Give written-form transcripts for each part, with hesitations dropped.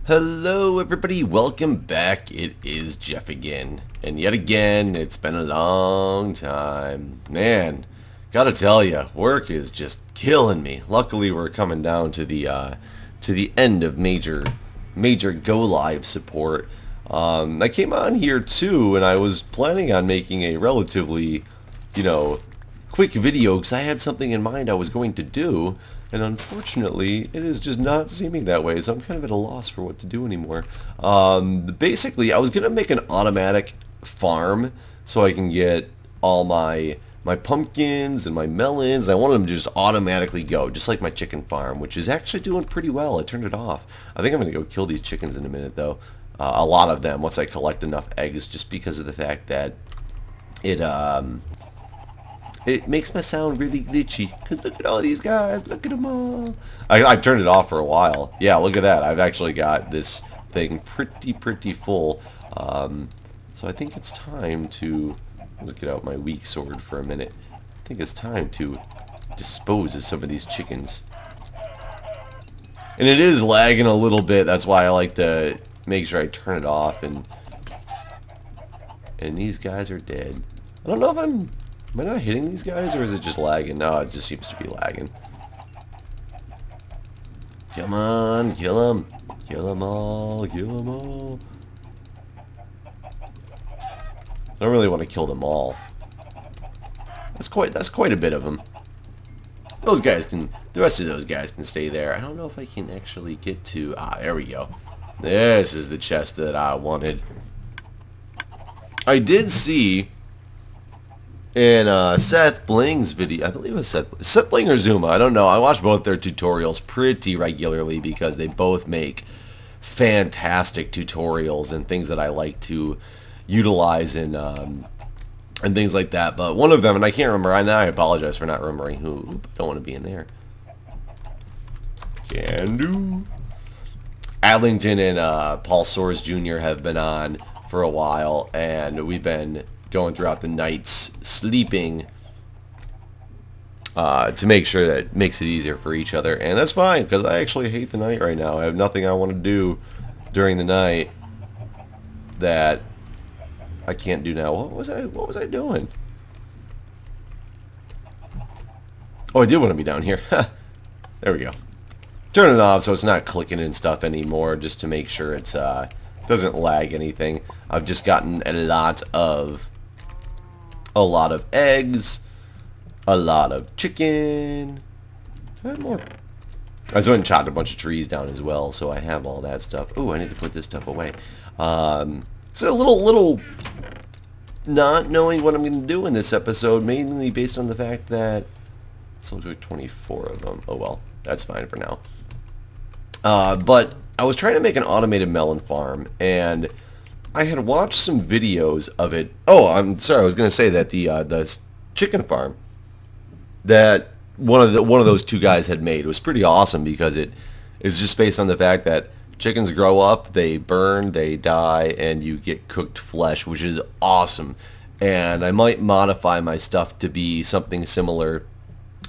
Hello everybody, welcome back. It is Jeff again. And yet again, it's been a long time. Man, gotta tell ya, work is just killing me. Luckily we're coming down to the end of major go live support. I came on here too and I was planning on making a relatively, you know, quick video because I had something in mind I was going to do, and unfortunately it is just not seeming that way, so I'm kind of at a loss for what to do anymore. Basically I was gonna make an automatic farm so I can get all my pumpkins and my melons. I want them to just automatically go, just like my chicken farm, which is actually doing pretty well. I turned it off. I think I'm gonna go kill these chickens in a minute though. A lot of them once I collect enough eggs, just because of the fact that it makes my sound really glitchy. Cause look at all these guys. Look at them all. I've turned it off for a while. Yeah, look at that. I've actually got this thing pretty full. So I think it's time to... Let's get out my weak sword for a minute. I think it's time to dispose of some of these chickens. And it is lagging a little bit. That's why I like to make sure I turn it off. And these guys are dead. I don't know if Am I not hitting these guys, or is it just lagging? No, it just seems to be lagging. Come on, kill them. Kill them all. Kill them all. I don't really want to kill them all. That's quite a bit of them. Those guys can... The rest of those guys can stay there. I don't know if I can actually get to... Ah, there we go. This is the chest that I wanted. I did see... in Seth Bling's video, I believe it was Seth Bling or Zuma, I don't know. I watch both their tutorials pretty regularly because they both make fantastic tutorials and things that I like to utilize in and things like that. But one of them, and I can't remember, and I apologize for not remembering who. I don't want to be in there. Can do. Adlington and Paul Soares Jr. have been on for a while, and we've been going throughout the nights sleeping to make sure that it makes it easier for each other, and that's fine because I actually hate the night right now. I have nothing I want to do during the night that I can't do now. What was I doing? Oh, I did want to be down here. There we go. Turn it off so it's not clicking and stuff anymore, just to make sure it's doesn't lag anything. I've just gotten a lot of eggs, a lot of chicken. I have more. I just went and chopped a bunch of trees down as well, so I have all that stuff. Oh, I need to put this stuff away. So a little not knowing what I'm going to do in this episode, mainly based on the fact that so I'll do 24 of them. Oh well, that's fine for now. But I was trying to make an automated melon farm, and I had watched some videos of it. Oh, I'm sorry. I was going to say that the chicken farm that one of those two guys had made was pretty awesome because it is just based on the fact that chickens grow up, they burn, they die, and you get cooked flesh, which is awesome. And I might modify my stuff to be something similar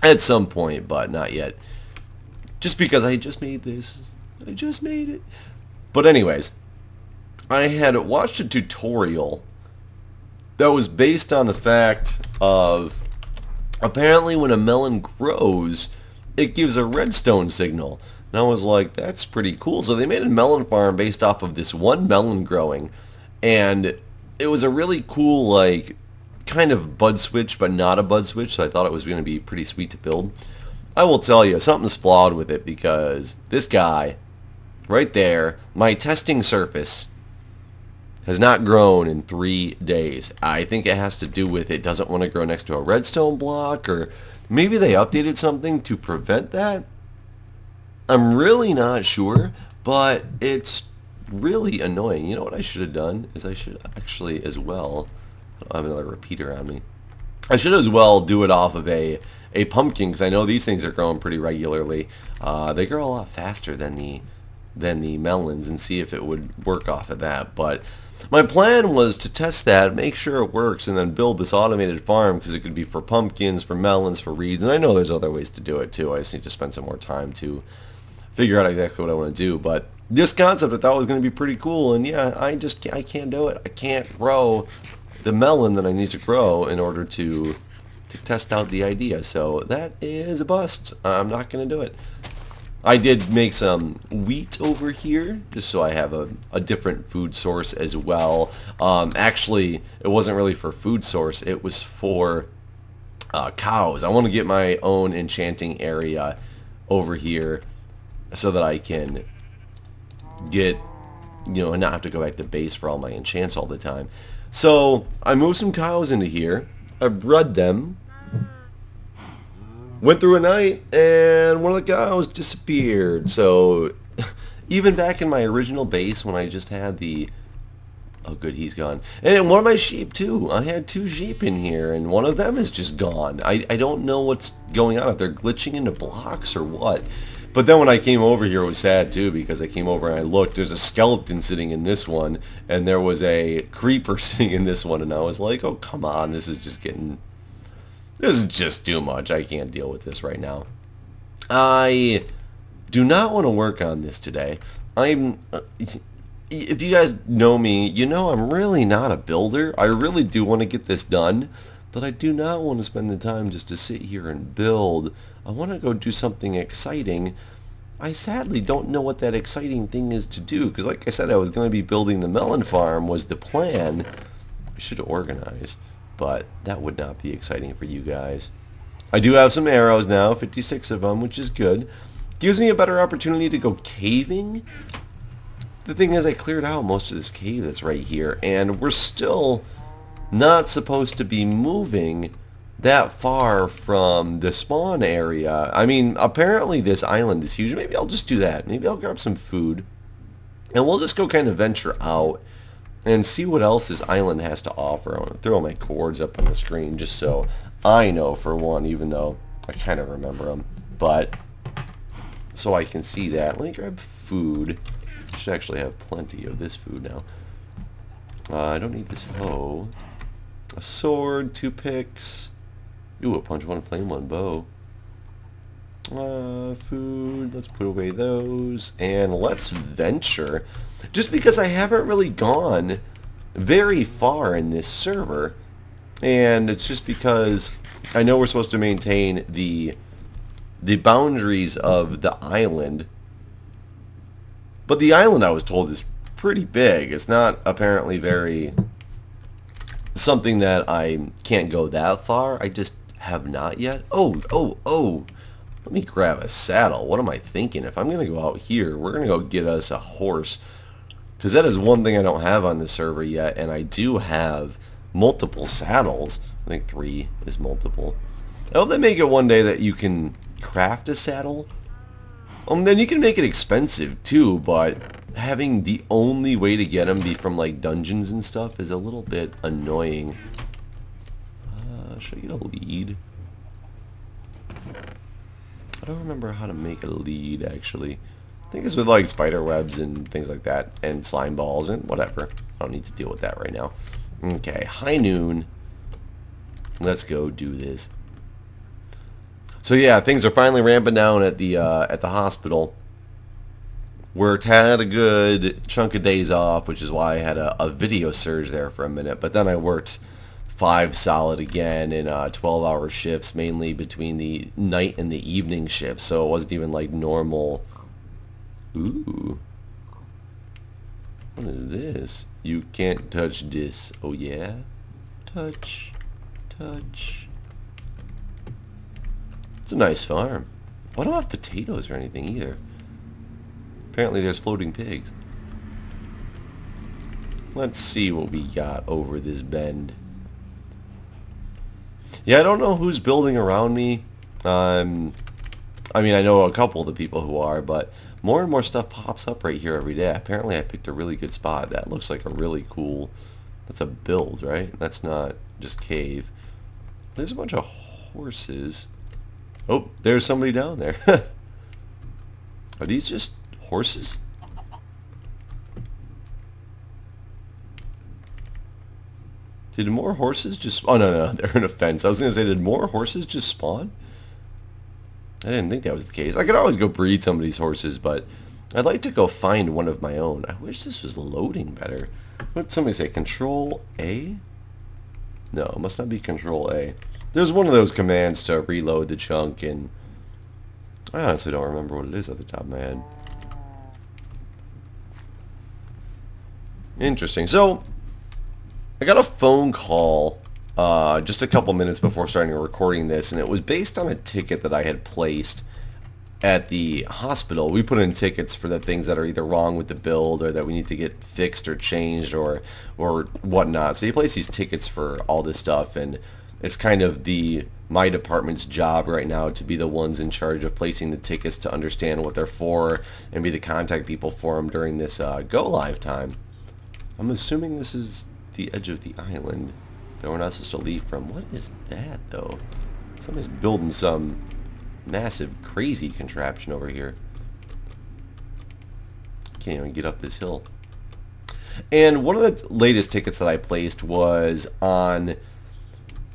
at some point, but not yet. Just because I just made this. I just made it. But anyways, I had watched a tutorial that was based on the fact of apparently when a melon grows, it gives a redstone signal. And I was like, that's pretty cool. So they made a melon farm based off of this one melon growing. And it was a really cool, like, kind of bud switch, but not a bud switch. So I thought it was going to be pretty sweet to build. I will tell you, something's flawed with it because this guy right there, my testing surface has not grown in 3 days. I think it has to do with it doesn't want to grow next to a redstone block, or maybe they updated something to prevent that. I'm really not sure, but it's really annoying. You know what I should have done is I should actually as well, I have another repeater on me. I should as well do it off of a pumpkin because I know these things are growing pretty regularly. They grow a lot faster than the melons, and see if it would work off of that. But my plan was to test that, make sure it works, and then build this automated farm because it could be for pumpkins, for melons, for reeds, and I know there's other ways to do it too. I just need to spend some more time to figure out exactly what I want to do. But this concept I thought was going to be pretty cool, and yeah, I can't do it. I can't grow the melon that I need to grow in order to test out the idea. So that is a bust. I'm not going to do it. I did make some wheat over here, just so I have a different food source as well. Actually, it wasn't really for food source. It was for cows. I want to get my own enchanting area over here so that I can get, and not have to go back to base for all my enchants all the time. So I moved some cows into here. I bred them. Went through a night, and one of the cows disappeared. So, even back in my original base when I just had the... Oh, good, he's gone. And one of my sheep, too. I had 2 sheep in here, and one of them is just gone. I don't know what's going on, if they're glitching into blocks or what. But then when I came over here, it was sad, too, because I came over and I looked. There's a skeleton sitting in this one, and there was a creeper sitting in this one, and I was like, oh, come on, this is just getting... This is just too much. I can't deal with this right now. I do not want to work on this today. If you guys know me, you know I'm really not a builder. I really do want to get this done, but I do not want to spend the time just to sit here and build. I want to go do something exciting. I sadly don't know what that exciting thing is to do, because like I said, I was going to be building the melon farm was the plan. I should organize. But that would not be exciting for you guys. I do have some arrows now, 56 of them, which is good. Gives me a better opportunity to go caving. The thing is, I cleared out most of this cave that's right here, and we're still not supposed to be moving that far from the spawn area. I mean, apparently this island is huge. Maybe I'll just do that. Maybe I'll grab some food, and we'll just go kind of venture out and see what else this island has to offer. I want to throw my chords up on the screen just so I know, for one, even though I kind of remember them. But, so I can see that. Let me grab food. I should actually have plenty of this food now. I don't need this hoe. A sword, 2 picks. Ooh, a punch, 1 flame, 1 bow. Food, let's put away those, and let's venture. Just because I haven't really gone very far in this server, and it's just because I know we're supposed to maintain the boundaries of the island, but the island, I was told, is pretty big. It's not apparently very something that I can't go that far. I just have not yet. Oh, let me grab a saddle. What am I thinking? If I'm going to go out here, we're going to go get us a horse. Because that is one thing I don't have on this server yet. And I do have multiple saddles. I think 3 is multiple. I hope they make it one day that you can craft a saddle. Then you can make it expensive too. But having the only way to get them be from like dungeons and stuff is a little bit annoying. Should I get a lead? I don't remember how to make a lead, actually. I think it's with like spider webs and things like that, and slime balls and whatever. I don't need to deal with that right now. Okay, high noon. Let's go do this. So yeah, things are finally ramping down at the hospital. Worked, had a good chunk of days off, which is why I had a video surge there for a minute. But then I worked 5 solid again in 12-hour shifts, mainly between the night and the evening shifts. So it wasn't even like normal. Ooh. What is this? You can't touch this. Oh yeah? Touch. Touch. It's a nice farm. I don't have potatoes or anything either. Apparently there's floating pigs. Let's see what we got over this bend. Yeah, I don't know who's building around me. I mean, I know a couple of the people who are, but more and more stuff pops up right here every day. Apparently I picked a really good spot. That looks like a really cool... That's a build, right? That's not just cave. There's a bunch of horses. Oh, there's somebody down there. Are these just horses? Did more horses just... Oh, no, they're in a fence. I was going to say, did more horses just spawn? I didn't think that was the case. I could always go breed some of these horses, but I'd like to go find one of my own. I wish this was loading better. What did somebody say? Control A? No, it must not be Control A. There's one of those commands to reload the chunk, and I honestly don't remember what it is at the top of my head. Interesting. So, I got a phone call just a couple minutes before starting recording this, and it was based on a ticket that I had placed at the hospital. We put in tickets for the things that are either wrong with the build or that we need to get fixed or changed or whatnot. So you place these tickets for all this stuff, and it's kind of my department's job right now to be the ones in charge of placing the tickets, to understand what they're for and be the contact people for them during this go live time. I'm assuming this is the edge of the island that we're not supposed to leave from. What is that, though? Somebody's building some massive, crazy contraption over here. Can't even get up this hill. And one of the latest tickets that I placed was on...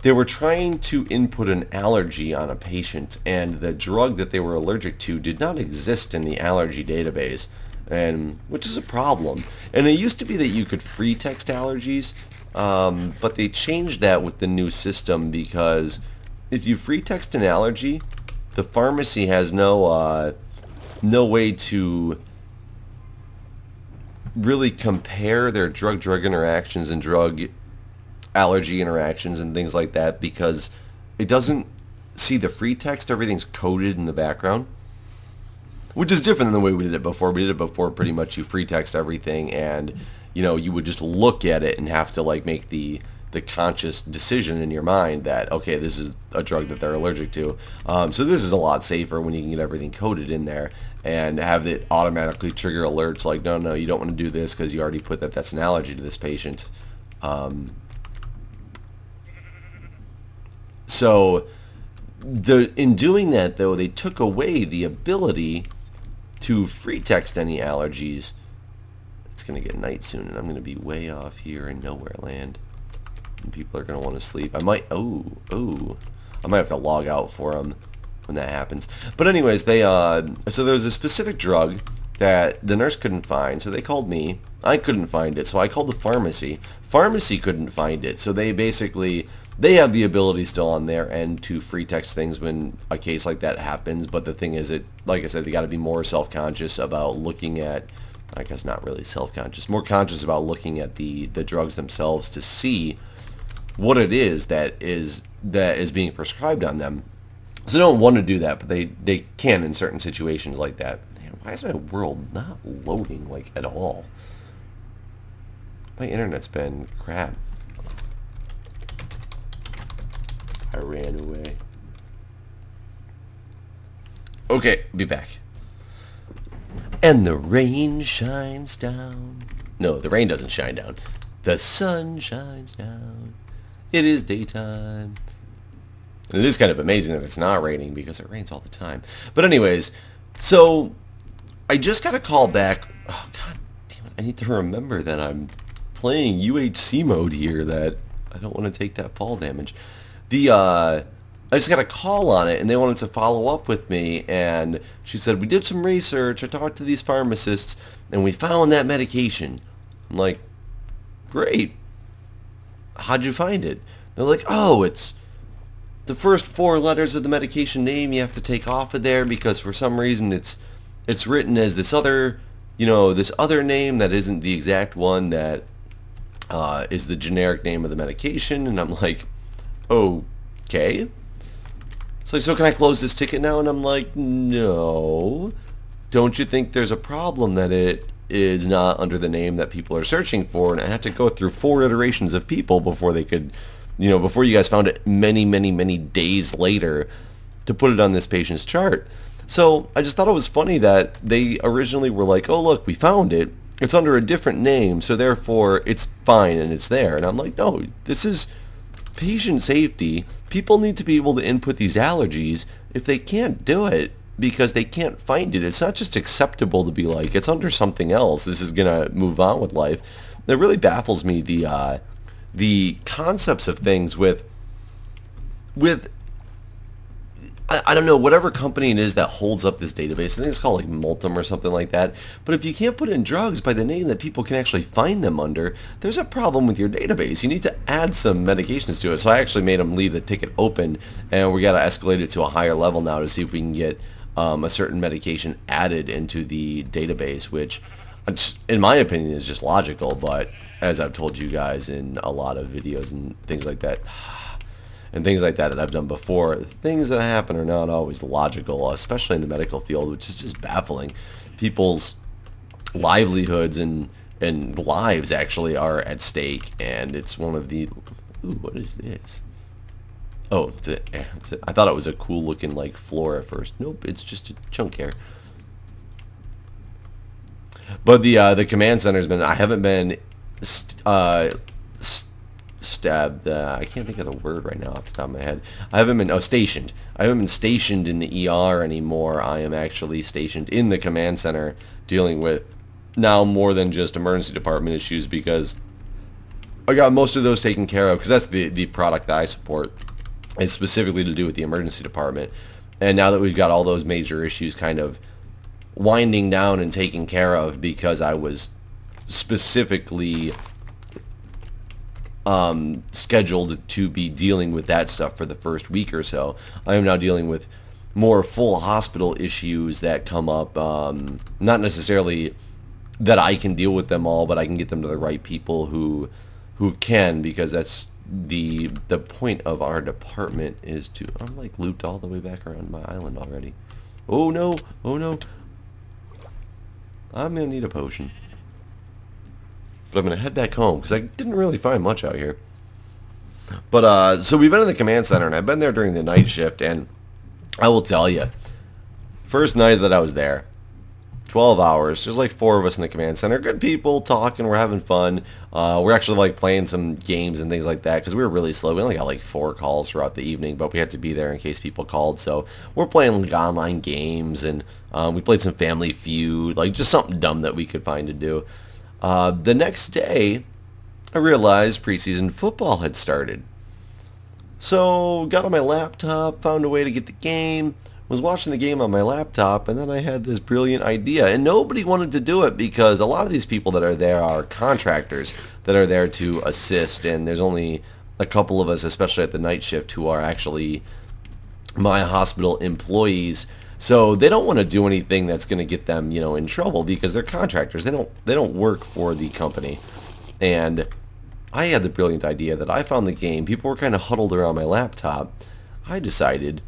They were trying to input an allergy on a patient, and the drug that they were allergic to did not exist in the allergy database, and which is a problem. And it used to be that you could free text allergies, but they changed that with the new system, because if you free text an allergy, the pharmacy has no way to really compare their drug-drug interactions and drug allergy interactions and things like that, because it doesn't see the free text. Everything's coded in the background, which is different than the way we did it before. We did it before pretty much you free text everything, and you would just look at it and have to like make the conscious decision in your mind that, okay, this is a drug that they're allergic to. So this is a lot safer when you can get everything coded in there and have it automatically trigger alerts like, no, you don't want to do this because you already put that's an allergy to this patient. So in doing that, though, they took away the ability to free text any allergies. It's going to get night soon, and I'm going to be way off here in nowhere land. And people are going to want to sleep. I might have to log out for them when that happens. But anyways, so there was a specific drug that the nurse couldn't find, so they called me. I couldn't find it, so I called the pharmacy. Pharmacy couldn't find it, so they have the ability still on their end to free text things when a case like that happens. But the thing is, like I said, they got to be more self-conscious about looking at, I guess not really self-conscious, more conscious about looking at the drugs themselves to see what it is that is being prescribed on them. So they don't want to do that, but they can in certain situations like that. Man, why is my world not loading like at all? My internet's been crap. I ran away. Okay, be back. And the rain shines down. No, the rain doesn't shine down. The sun shines down. It is daytime. And it is kind of amazing that it's not raining, because it rains all the time. But anyways, so I just got a call back. Oh, god damn it. I need to remember that I'm playing UHC mode here, that I don't want to take that fall damage. I just got a call on it, and they wanted to follow up with me, and she said, we did some research, I talked to these pharmacists, and we found that medication. I'm like, great. How'd you find it? They're like, oh, it's the first 4 letters of the medication name you have to take off of there, because for some reason it's written as this other, this other name that isn't the exact one that is the generic name of the medication. And I'm like, okay. So can I close this ticket now? And I'm like, no. Don't you think there's a problem that it is not under the name that people are searching for? And I had to go through 4 iterations of people before they could, before you guys found it many, many, many days later to put it on this patient's chart. So I just thought it was funny that they originally were like, oh, look, we found it. It's under a different name, so therefore it's fine and it's there. And I'm like, no, this is patient safety. People need to be able to input these allergies. If they can't do it because they can't find it, it's not just acceptable to be like, it's under something else, this is gonna move on with life. It really baffles me, the concepts of things with I don't know, whatever company it is that holds up this database. I think it's called like Multum or something like that. But if you can't put in drugs by the name that people can actually find them under, there's a problem with your database. You need to add some medications to it. So I actually made them leave the ticket open, and we got to escalate it to a higher level now to see if we can get a certain medication added into the database, which, in my opinion, is just logical. But as I've told you guys in a lot of videos and things like that, that I've done before, things that happen are not always logical, especially in the medical field, which is just baffling. People's livelihoods and lives actually are at stake, and it's one of the... Ooh, what is this? Oh, I thought it was a cool looking like floor at first. Nope, it's just a chunk hair. But the command center's been... I haven't been... stabbed. I can't think of the word right now off the top of my head. I haven't been stationed. I haven't been stationed in the ER anymore. I am actually stationed in the command center, dealing with now more than just emergency department issues, because I got most of those taken care of, because that's the product that I support, is specifically to do with the emergency department. And now that we've got all those major issues kind of winding down and taken care of, because I was specifically scheduled to be dealing with that stuff for the first week or so, I am now dealing with more full hospital issues that come up, not necessarily that I can deal with them all, but I can get them to the right people who can, because that's the point of our department, is to... I'm like looped all the way back around my island already. Oh no, oh no, I'm gonna need a potion. But I'm going to head back home, because I didn't really find much out here. But, so we've been in the command center, and I've been there during the night shift, and I will tell you, first night that I was there, 12 hours, there's like 4 of us in the command center, good people, talking, we're having fun. We're actually like playing some games and things like that, because we were really slow. We only got like 4 calls throughout the evening, but we had to be there in case people called. So we're playing like online games, and we played some Family Feud, like just something dumb that we could find to do. The next day, I realized preseason football had started. So, got on my laptop, found a way to get the game, was watching the game on my laptop, and then I had this brilliant idea. And nobody wanted to do it, because a lot of these people that are there are contractors that are there to assist, and there's only a couple of us, especially at the night shift, who are actually my hospital employees. So they don't want to do anything that's going to get them, you know, in trouble, because they're contractors. They don't work for the company. And I had the brilliant idea that I found the game. People were kind of huddled around my laptop. I decided,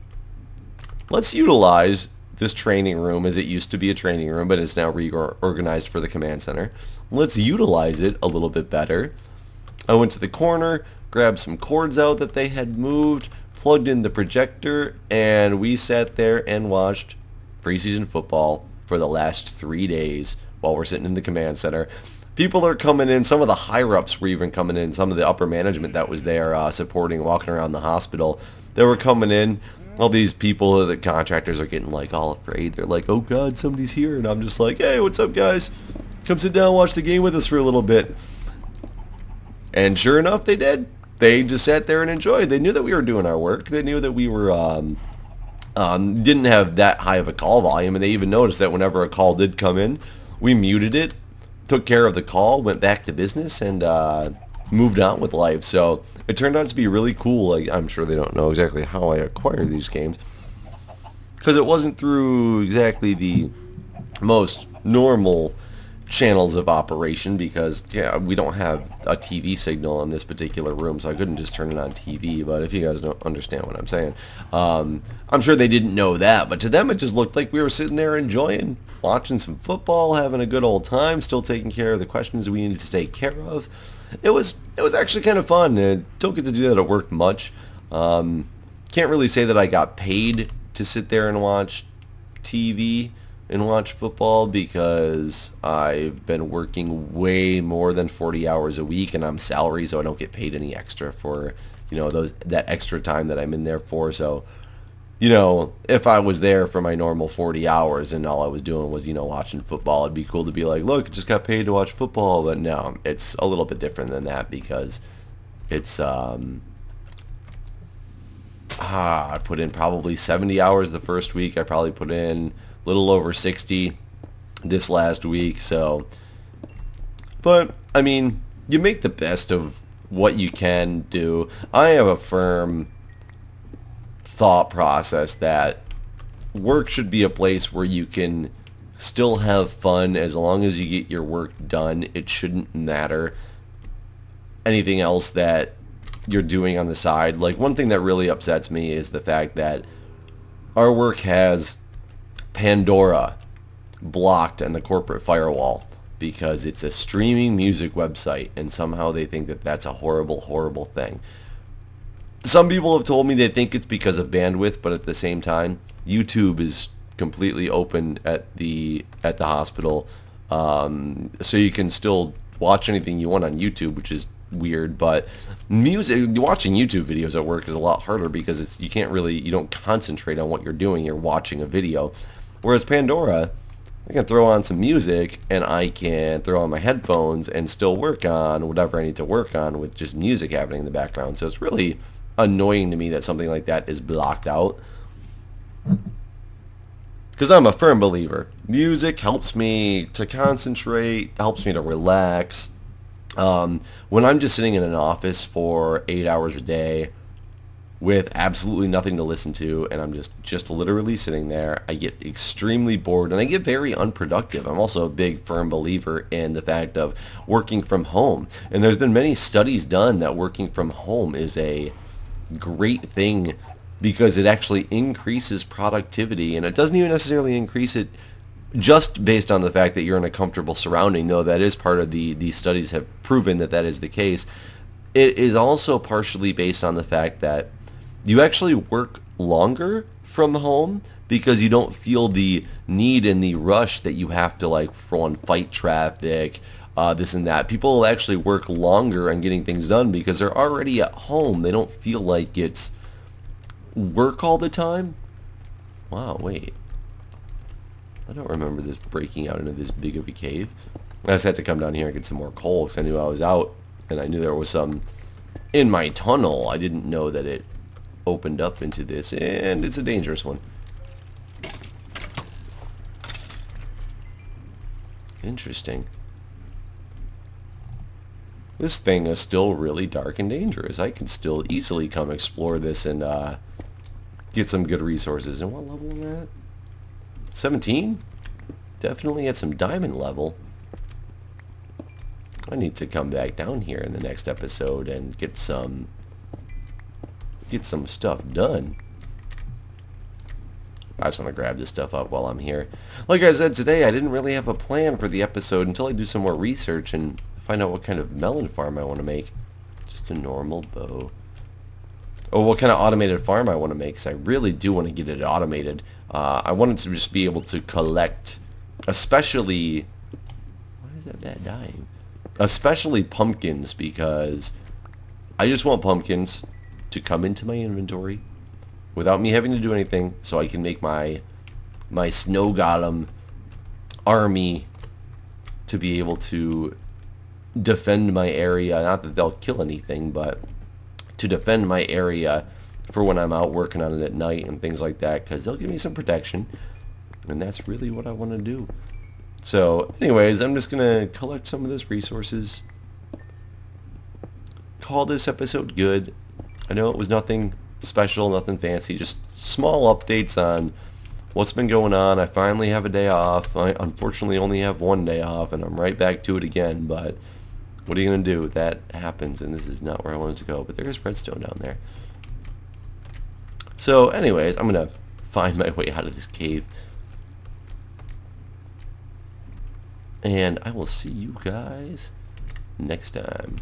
let's utilize this training room, as it used to be a training room, but it's now reorganized for the command center. Let's utilize it a little bit better. I went to the corner, grabbed some cords out that they had moved, plugged in the projector, and we sat there and watched preseason football for the last 3 days while we're sitting in the command center. People are coming in. Some of the higher-ups were even coming in. Some of the upper management that was there supporting, walking around the hospital, they were coming in. All these people, the contractors, are getting like all afraid. They're like, oh God, somebody's here. And I'm just like, hey, what's up, guys? Come sit down and watch the game with us for a little bit. And sure enough, they did. They just sat there and enjoyed. They knew that we were doing our work. They knew that we were didn't have that high of a call volume, and they even noticed that whenever a call did come in, we muted it, took care of the call, went back to business, and moved on with life. So it turned out to be really cool. Like, I'm sure they don't know exactly how I acquire these games, because it wasn't through exactly the most normal channels of operation, because yeah, we don't have a TV signal in this particular room, so I couldn't just turn it on TV. But if you guys don't understand what I'm saying, I'm sure they didn't know that, but to them it just looked like we were sitting there enjoying, watching some football, having a good old time, still taking care of the questions we needed to take care of. It was actually kind of fun. I don't get to do that at work much. Can't really say that I got paid to sit there and watch TV and watch football, because I've been working way more than 40 hours a week, and I'm salary, so I don't get paid any extra for, you know, that extra time that I'm in there for. So, you know, if I was there for my normal 40 hours and all I was doing was, you know, watching football, it'd be cool to be like, look, I just got paid to watch football. But no, it's a little bit different than that, because it's I put in probably 70 hours the first week. I probably put in a little over 60 this last week. So, but I mean, you make the best of what you can do. I have a firm thought process that work should be a place where you can still have fun as long as you get your work done. It shouldn't matter anything else that you're doing on the side. Like, one thing that really upsets me is the fact that our work has Pandora blocked on the corporate firewall because it's a streaming music website, and somehow they think that that's a horrible, horrible thing. Some people have told me they think it's because of bandwidth, but at the same time, YouTube is completely open at the hospital, so you can still watch anything you want on YouTube, which is weird. But watching YouTube videos at work is a lot harder because you don't concentrate on what you're doing. You're watching a video, whereas Pandora, I can throw on some music and I can throw on my headphones and still work on whatever I need to work on with just music happening in the background. So it's really annoying to me that something like that is blocked out, because I'm a firm believer. Music helps me to concentrate, helps me to relax. When I'm just sitting in an office for 8 hours a day with absolutely nothing to listen to, and I'm just literally sitting there, I get extremely bored and I get very unproductive. I'm also a big firm believer in the fact of working from home. And there's been many studies done that working from home is a great thing because it actually increases productivity, and it doesn't even necessarily increase it just based on the fact that you're in a comfortable surrounding, though that is part of the studies have proven that is the case. It is also partially based on the fact that you actually work longer from home because you don't feel the need and the rush that you have to, like, for one, fight traffic, this and that. People actually work longer on getting things done because they're already at home. They don't feel like it's work all the time. Wow, wait. I don't remember this breaking out into this big of a cave. I just had to come down here and get some more coal because I knew I was out, and I knew there was some in my tunnel. I didn't know that it opened up into this, and it's a dangerous one. Interesting. This thing is still really dark and dangerous. I could still easily come explore this and get some good resources. And what level am I at? 17? Definitely at some diamond level. I need to come back down here in the next episode and get some stuff done. I just want to grab this stuff up while I'm here. Like I said today, I didn't really have a plan for the episode until I do some more research and find out what kind of melon farm I want to make. Just a normal bow. Oh, what kind of automated farm I want to make, because I really do want to get it automated. I wanted to just be able to collect, especially... Why is that bat dying? Especially pumpkins, because I just want pumpkins to come into my inventory without me having to do anything, so I can make my snow golem army to be able to defend my area. Not that they'll kill anything, but to defend my area for when I'm out working on it at night and things like that, because they'll give me some protection, and that's really what I want to do. So anyways, I'm just gonna collect some of those resources, call this episode good. I know it was nothing special, nothing fancy, just small updates on what's been going on. I finally have a day off. I unfortunately only have one day off, and I'm right back to it again, but what are you going to do? That happens, and this is not where I wanted to go, but there's redstone down there. So anyways, I'm going to find my way out of this cave, and I will see you guys next time.